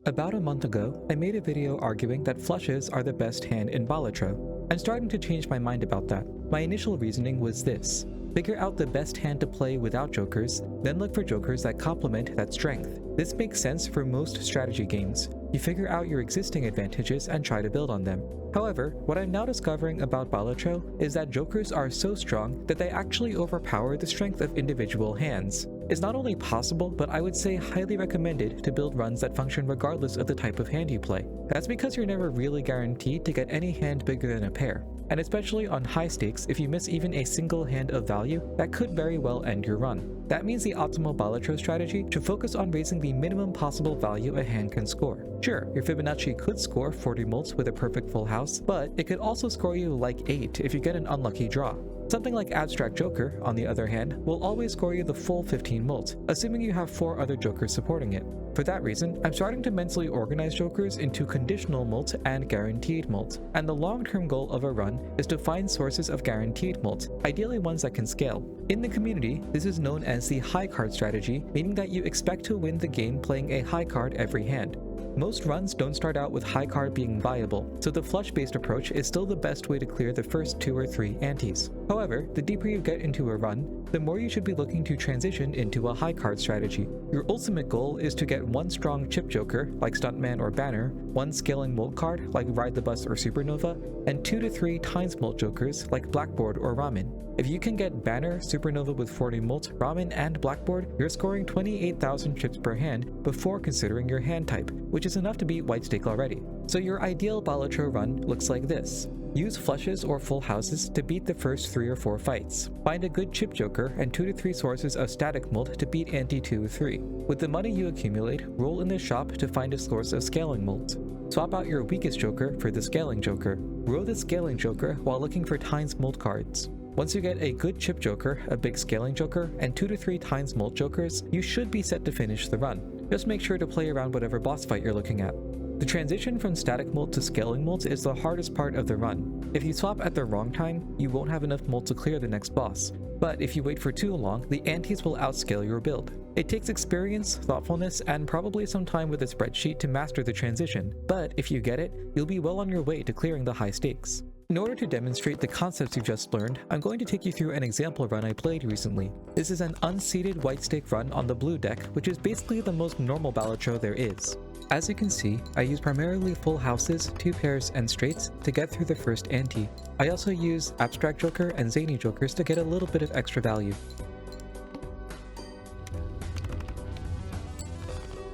About a month ago, I made a video arguing that flushes are the best hand in Balatro. I'm starting to change my mind about that. My initial reasoning was this: figure out the best hand to play without jokers, then look for jokers that complement that strength. This makes sense for most strategy games. You figure out your existing advantages and try to build on them. However, what I'm now discovering about Balatro is that jokers are so strong that they actually overpower the strength of individual hands. It's not only possible, but I would say highly recommended to build runs that function regardless of the type of hand you play. That's because you're never really guaranteed to get any hand bigger than a pair. And especially on high stakes, if you miss even a single hand of value, that could very well end your run. That means the optimal Balatro strategy should focus on raising the minimum possible value a hand can score. Sure, your Fibonacci could score 40 mults with a perfect full house, but it could also score you like 8 if you get an unlucky draw. Something like Abstract Joker, on the other hand, will always score you the full 15 mult, assuming you have 4 other jokers supporting it. For that reason, I'm starting to mentally organize jokers into conditional mult and guaranteed mult, and the long-term goal of a run is to find sources of guaranteed mult, ideally ones that can scale. In the community, this is known as the high card strategy, meaning that you expect to win the game playing a high card every hand. Most runs don't start out with high card being viable, so the flush-based approach is still the best way to clear the first 2 or 3 antes. However, the deeper you get into a run, the more you should be looking to transition into a high card strategy. Your ultimate goal is to get 1 strong chip joker, like Stuntman or Banner, 1 scaling mult card, like Ride the Bus or Supernova, and 2 to 3 times mult jokers, like Blackboard or Ramen. If you can get Banner, Supernova with 40 mult, Ramen, and Blackboard, you're scoring 28,000 chips per hand before considering your hand type, which is enough to beat white stake already. So your ideal Balatro run looks like this. Use flushes or full houses to beat the first 3 or 4 fights. Find a good chip joker and 2 to 3 sources of static mult to beat ante 2 or 3. With the money you accumulate, roll in the shop to find a source of scaling mult. Swap out your weakest joker for the scaling joker. Roll the scaling joker while looking for times mult cards. Once you get a good chip joker, a big scaling joker, and 2 to 3 times mult jokers, you should be set to finish the run. Just make sure to play around whatever boss fight you're looking at. The transition from static mult to scaling mult is the hardest part of the run. If you swap at the wrong time, you won't have enough mult to clear the next boss. But if you wait for too long, the antes will outscale your build. It takes experience, thoughtfulness, and probably some time with a spreadsheet to master the transition, but if you get it, you'll be well on your way to clearing the high stakes. In order to demonstrate the concepts you've just learned, I'm going to take you through an example run I played recently. This is an unseeded white stake run on the blue deck, which is basically the most normal Balatro there is. As you can see, I use primarily full houses, 2 pairs, and straights to get through the first ante. I also use Abstract Joker and Zany Jokers to get a little bit of extra value.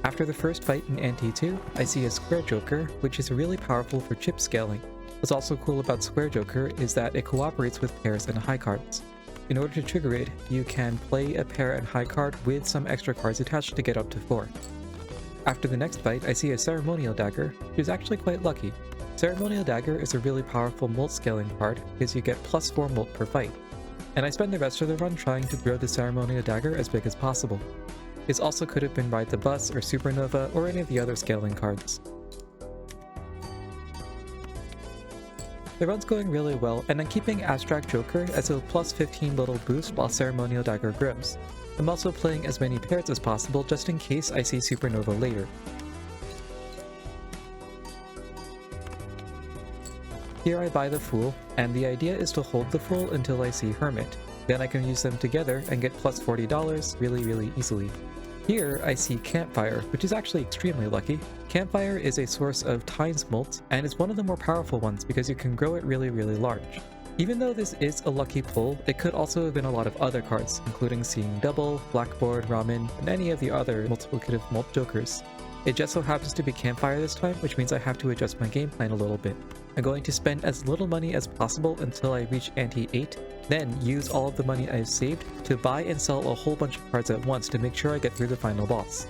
After the first fight in ante 2, I see a Square Joker, which is really powerful for chip scaling. What's also cool about Square Joker is that it cooperates with pairs and high cards. In order to trigger it, you can play a pair and high card with some extra cards attached to get up to 4. After the next fight, I see a Ceremonial Dagger, which is actually quite lucky. Ceremonial Dagger is a really powerful mult scaling card because you get plus 4 mult per fight. And I spend the rest of the run trying to grow the Ceremonial Dagger as big as possible. This also could have been Ride the Bus or Supernova or any of the other scaling cards. The run's going really well, and I'm keeping Abstract Joker as a plus 15 little boost while Ceremonial Dagger grows. I'm also playing as many pairs as possible just in case I see Supernova later. Here I buy the Fool, and the idea is to hold the Fool until I see Hermit. Then I can use them together and get plus $40 really easily. Here I see Campfire, which is actually extremely lucky. Campfire is a source of times mult, and it's one of the more powerful ones because you can grow it really large. Even though this is a lucky pull, it could also have been a lot of other cards, including Seeing Double, Blackboard, Ramen, and any of the other multiplicative mult jokers. It just so happens to be Campfire this time, which means I have to adjust my game plan a little bit. I'm going to spend as little money as possible until I reach ante 8, then use all of the money I've saved to buy and sell a whole bunch of cards at once to make sure I get through the final boss.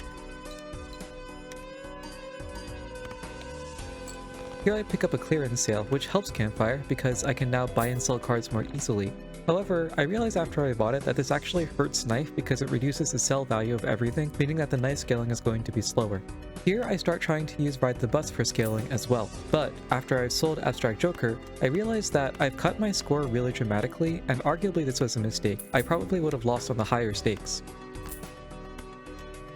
Here I pick up a clearance sale, which helps Campfire because I can now buy and sell cards more easily. However, I realized after I bought it that this actually hurts Knife because it reduces the sell value of everything, meaning that the knife scaling is going to be slower. Here I start trying to use Ride the Bus for scaling as well, but after I've sold Abstract Joker, I realized that I've cut my score really dramatically, and arguably this was a mistake. I probably would have lost on the higher stakes.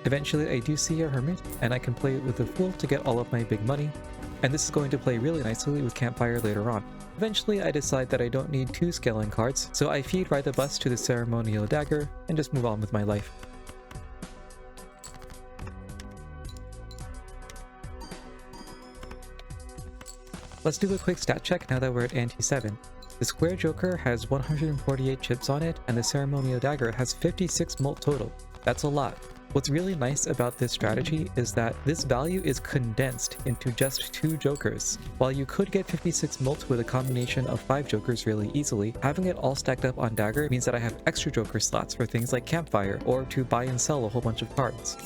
Eventually I do see a hermit, and I can play with the fool to get all of my big money, and this is going to play really nicely with campfire later on. Eventually I decide that I don't need 2 scaling cards, so I feed Ride the Bus to the ceremonial dagger and just move on with my life. Let's do a quick stat check now that we're at ante 7. The square joker has 148 chips on it, and the ceremonial dagger has 56 mult total. That's a lot. What's really nice about this strategy is that this value is condensed into just 2 jokers. While you could get 56 mult with a combination of 5 jokers really easily, having it all stacked up on dagger means that I have extra joker slots for things like campfire or to buy and sell a whole bunch of cards.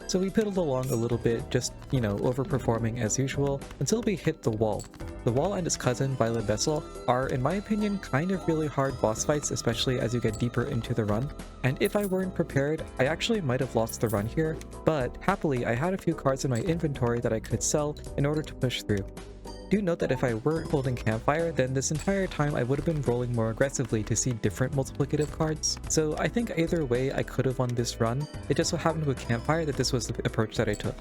So we piddled along a little bit, just, overperforming as usual, until we hit the wall. The wall and its cousin, Violet Vessel, are, in my opinion, kind of really hard boss fights, especially as you get deeper into the run. And if I weren't prepared, I actually might have lost the run here, but happily I had a few cards in my inventory that I could sell in order to push through. Do note that if I weren't holding campfire, then this entire time I would have been rolling more aggressively to see different multiplicative cards. So I think either way I could have won this run. It just so happened with campfire that this was the approach that I took.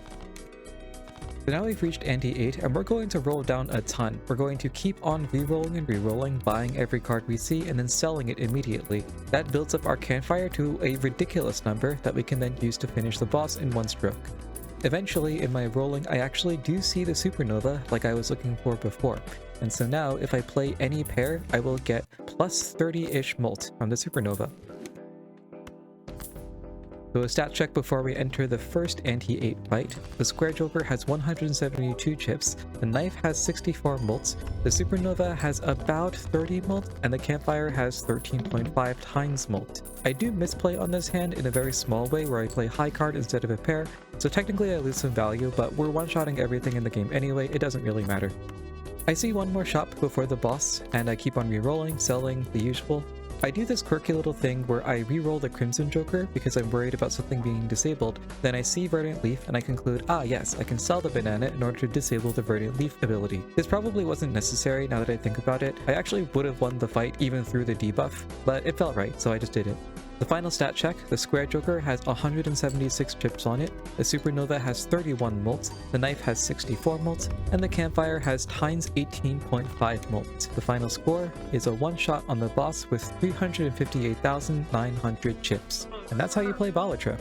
So now we've reached ante 8 and we're going to roll down a ton. We're going to keep on re-rolling and re-rolling, buying every card we see and then selling it immediately. That builds up our campfire to a ridiculous number that we can then use to finish the boss in one stroke. Eventually, in my rolling, I actually do see the supernova like I was looking for before, and so now if I play any pair, I will get plus 30-ish mult from the supernova. So a stat check before we enter the first ante 8 fight. The square joker has 172 chips, the knife has 64 mults, the supernova has about 30 mult, and the campfire has 13.5 times mult. I do misplay on this hand in a very small way where I play high card instead of a pair, so technically I lose some value, but we're one-shotting everything in the game anyway, it doesn't really matter. I see one more shop before the boss, and I keep on re-rolling, selling, the usual. I do this quirky little thing where I re-roll the Crimson Joker because I'm worried about something being disabled, then I see Verdant Leaf and I conclude, ah yes, I can sell the banana in order to disable the Verdant Leaf ability. This probably wasn't necessary now that I think about it. I actually would have won the fight even through the debuff, but it felt right, so I just did it. The final stat check, the square joker has 176 chips on it, the supernova has 31 mult, the knife has 64 mult, and the campfire has times 18.5 mult. The final score is a one-shot on the boss with 358,900 chips. And that's how you play Balatro.